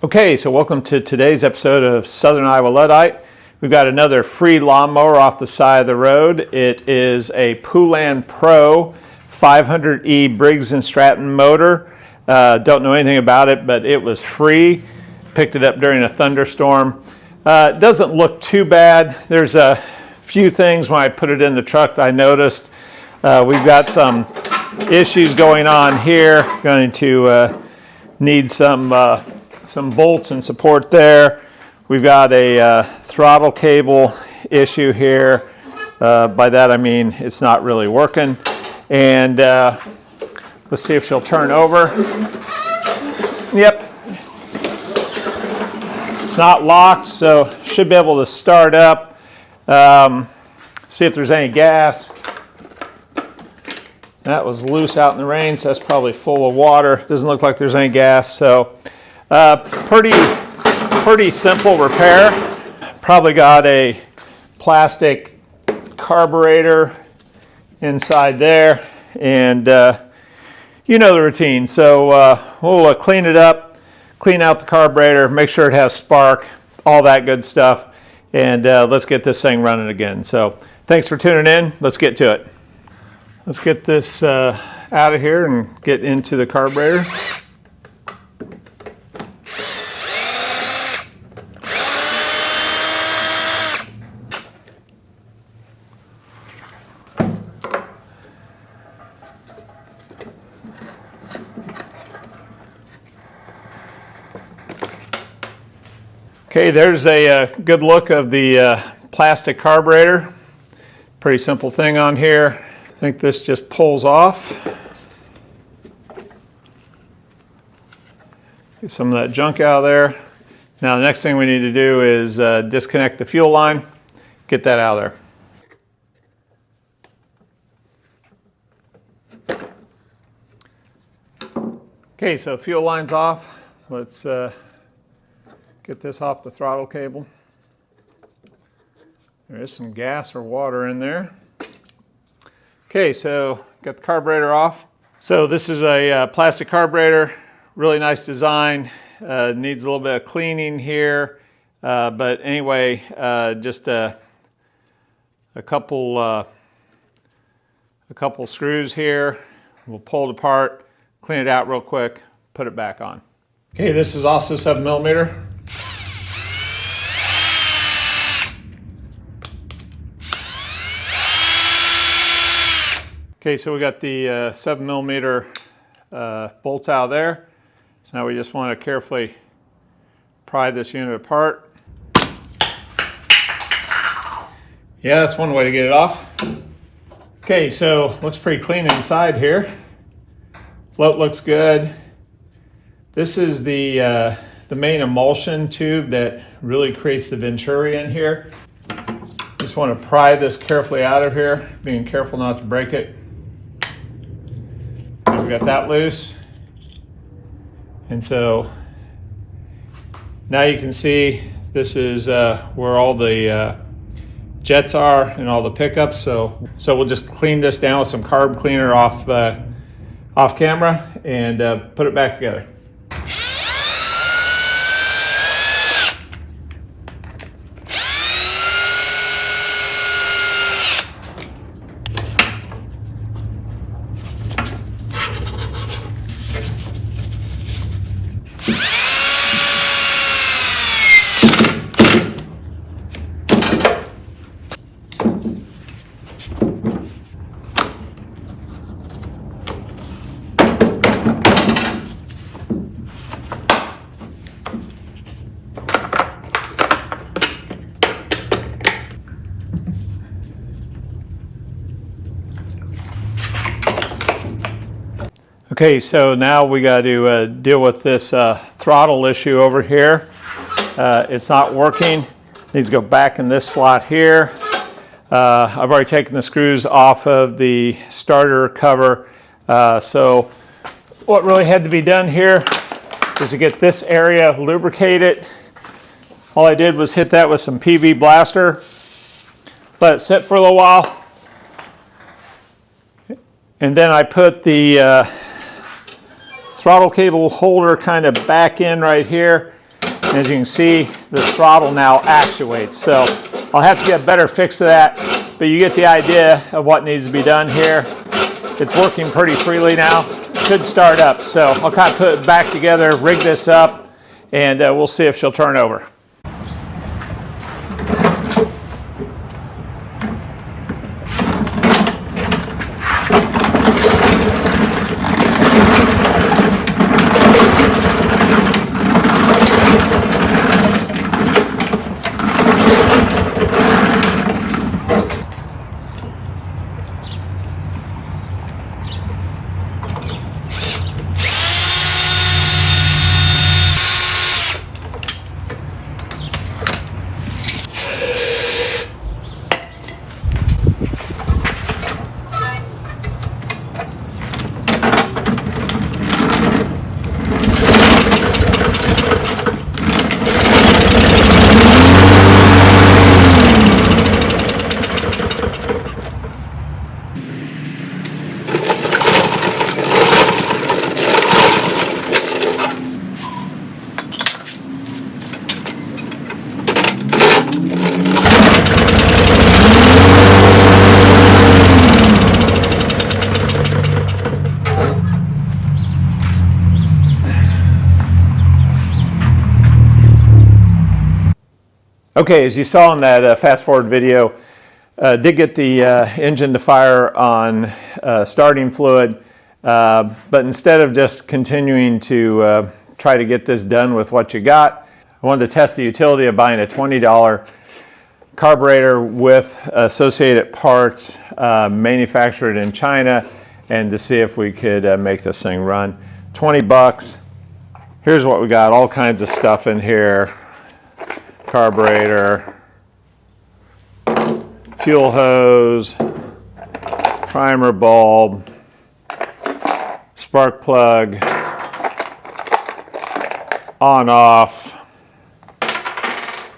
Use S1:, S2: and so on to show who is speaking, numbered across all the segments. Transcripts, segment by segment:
S1: Okay, so welcome to today's episode of Southern Iowa Luddite. We've got another free lawnmower off the side of the road. It is a Poulan Pro 500E Briggs Stratton motor. Don't know anything about it, but it was free. Picked it up during a thunderstorm. It doesn't look too bad. There's a few things when I put it in the truck that I noticed. We've got some issues going on here. Going to need some bolts and support there. We've got a throttle cable issue here. By that I mean it's not really working. And let's see if she'll turn over. Yep. It's not locked, so should be able to start up. See if there's any gas. That was loose out in the rain, so that's probably full of water. Doesn't look like there's any gas, so pretty simple repair. Probably got a plastic carburetor inside there, and you know the routine. So we'll clean it up, clean out the carburetor, make sure it has spark, all that good stuff, and let's get this thing running again. So thanks for tuning in. Let's get to it. Let's get this out of here and get into the carburetor. Okay, there's a good look of the plastic carburetor. Pretty simple thing on here. I think this just pulls off. Get some of that junk out of there. Now the next thing we need to do is disconnect the fuel line, get that out of there. Okay, so fuel line's off. Let's get this off the throttle cable. There is some gas or water in there. Okay, so got the carburetor off. So this is a plastic carburetor, really nice design. Needs a little bit of cleaning here, but anyway, just a couple screws here. We'll pull it apart, clean it out real quick, put it back on. Okay, this is also 7mm. Okay, so we got the 7mm bolts out of there. So now we just want to carefully pry this unit apart. Yeah, that's one way to get it off. Okay, so looks pretty clean inside here. Float looks good. This is the main emulsion tube that really creates the venturi in here. Just want to pry this carefully out of here, being careful not to break it. We got that loose. And so now you can see this is where all the jets are and all the pickups. So we'll just clean this down with some carb cleaner off camera and put it back together. Okay, so now we got to deal with this throttle issue over here. It's not working. Needs to go back in this slot here. I've already taken the screws off of the starter cover. So what really had to be done here is to get this area lubricated. All I did was hit that with some PV Blaster, let it sit for a little while, and then I put the throttle cable holder kind of back in right here. As you can see, the throttle now actuates. So I'll have to get a better fix of that, but you get the idea of what needs to be done here. It's working pretty freely now. Should start up. So I'll kind of put it back together, rig this up, and we'll see if she'll turn over. Okay, as you saw in that fast forward video, did get the engine to fire on starting fluid, but instead of just continuing to try to get this done with what you got, I wanted to test the utility of buying a $20 carburetor with associated parts manufactured in China, and to see if we could make this thing run. 20 bucks. Here's what we got, all kinds of stuff in here. Carburetor, fuel hose, primer bulb, spark plug, on-off,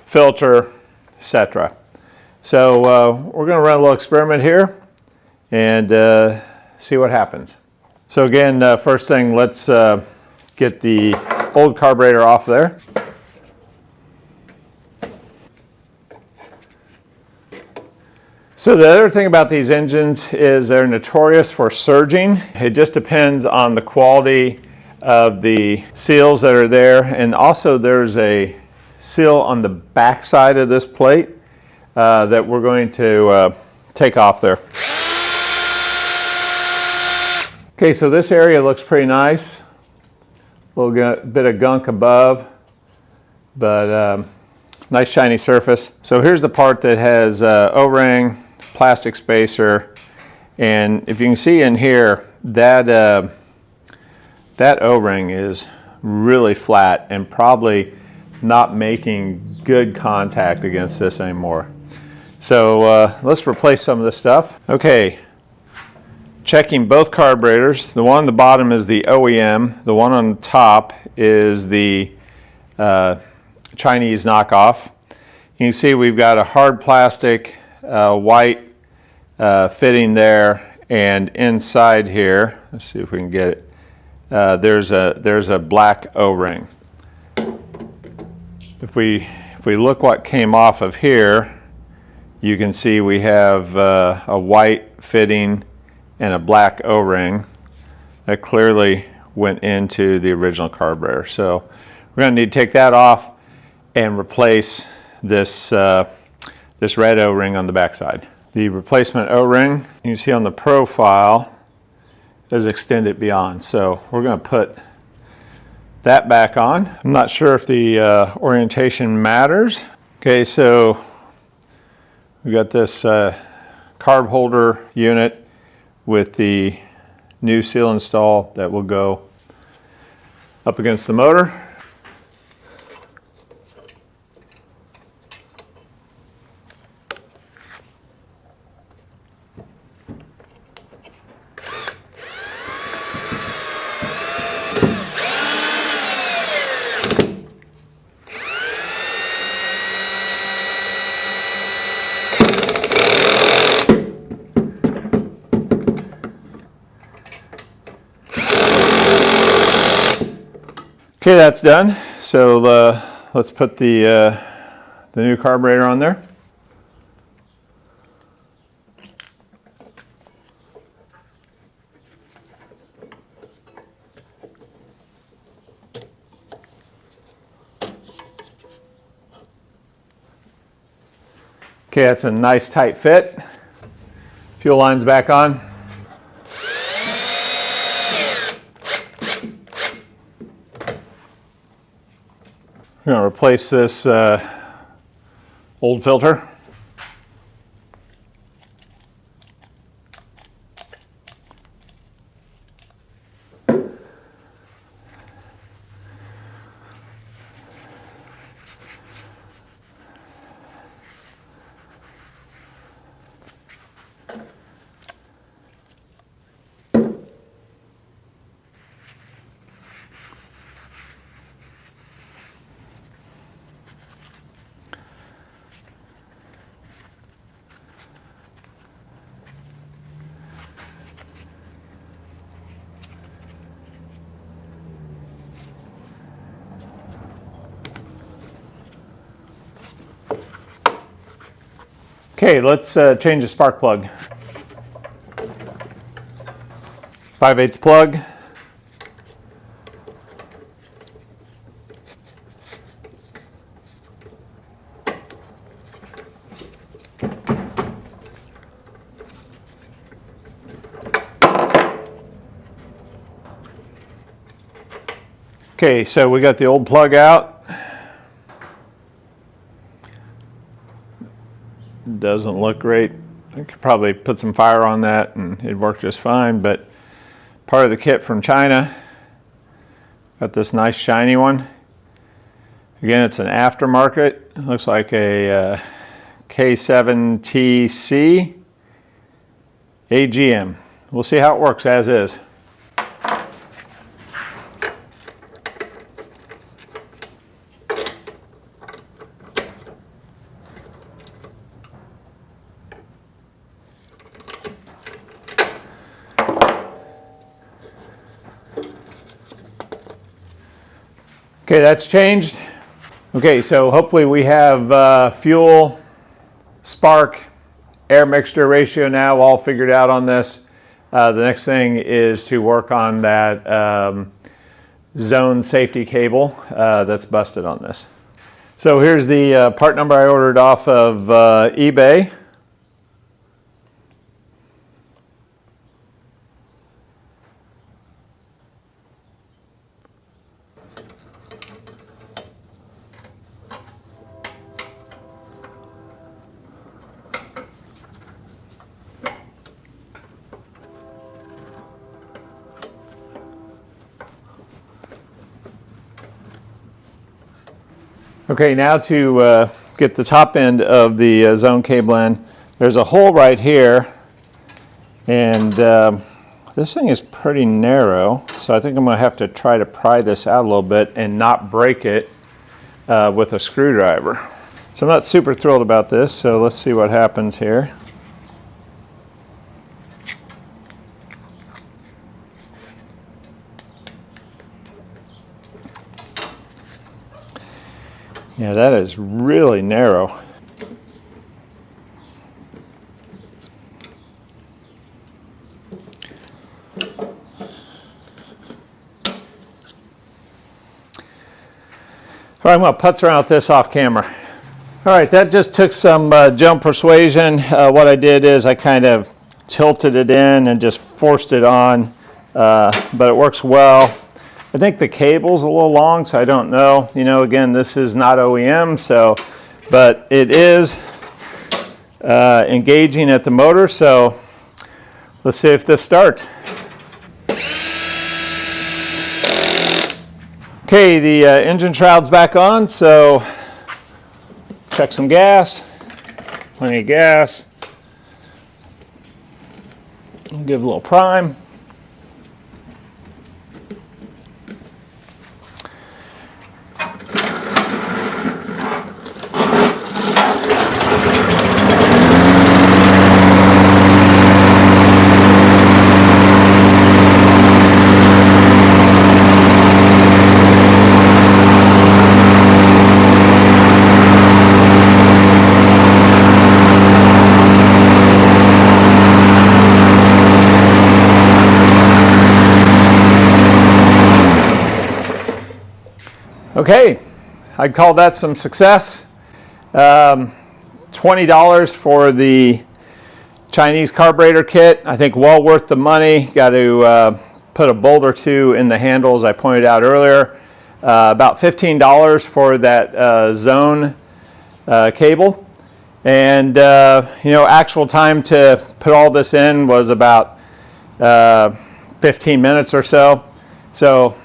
S1: filter, etc. So we're going to run a little experiment here and see what happens. So again, first thing, let's get the old carburetor off there. So the other thing about these engines is they're notorious for surging. It just depends on the quality of the seals that are there. And also there's a seal on the back side of this plate that we're going to take off there. Okay, so this area looks pretty nice. A little bit of gunk above, but nice shiny surface. So here's the part that has O-ring, plastic spacer, and if you can see in here, that O-ring is really flat and probably not making good contact against this anymore. So let's replace some of this stuff. Okay, checking both carburetors. The one on the bottom is the OEM. The one on the top is the Chinese knockoff. You can see we've got a hard plastic white fitting there, and inside here, let's see if we can get it, there's a black O-ring. If we look what came off of here, you can see we have a white fitting and a black O-ring that clearly went into the original carburetor. So we're going to need to take that off and replace this this red O-ring on the backside. The replacement O-ring, you can see on the profile, is extended beyond. So we're going to put that back on. I'm not sure if the orientation matters. Okay, so we got this carb holder unit with the new seal install that will go up against the motor. Okay, that's done. So let's put the new carburetor on there. Okay, that's a nice tight fit. Fuel line's back on. We're going to replace this old filter. Okay, let's change the spark plug. 5/8 plug. Okay, so we got the old plug out. Doesn't look great. I could probably put some fire on that and it'd work just fine, but part of the kit from China. Got this nice shiny one. Again, it's an aftermarket. It looks like a K7TC AGM. We'll see how it works as is. Okay, that's changed. Okay, so hopefully we have fuel, spark, air mixture ratio now all figured out on this. The next thing is to work on that zone safety cable that's busted on this. So here's the part number I ordered off of eBay. Okay, now to get the top end of the zone cable in, there's a hole right here, and this thing is pretty narrow, so I think I'm going to have to try to pry this out a little bit and not break it with a screwdriver. So I'm not super thrilled about this, so let's see what happens here. Yeah, that is really narrow. All right, I'm going to putz around with this off camera. All right, that just took some jump persuasion. What I did is I kind of tilted it in and just forced it on, but it works well. I think the cable's a little long, so I don't know. You know, again, this is not OEM, so, but it is engaging at the motor, so let's see if this starts. Okay, the engine shroud's back on, so check some gas, plenty of gas. I'll give a little prime. Okay, I'd call that some success. $20 for the Chinese carburetor kit. I think well worth the money. Got to put a bolt or two in the handles I pointed out earlier. About $15 for that zone cable. And actual time to put all this in was about 15 minutes or so. So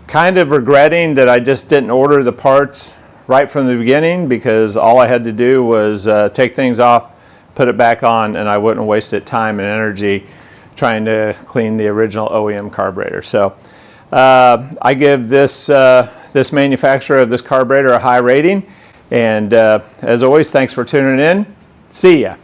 S1: kind of regretting that I just didn't order the parts right from the beginning, because all I had to do was take things off, put it back on, and I wouldn't have wasted time and energy trying to clean the original OEM carburetor. So I give this manufacturer of this carburetor a high rating. And as always, thanks for tuning in. See ya.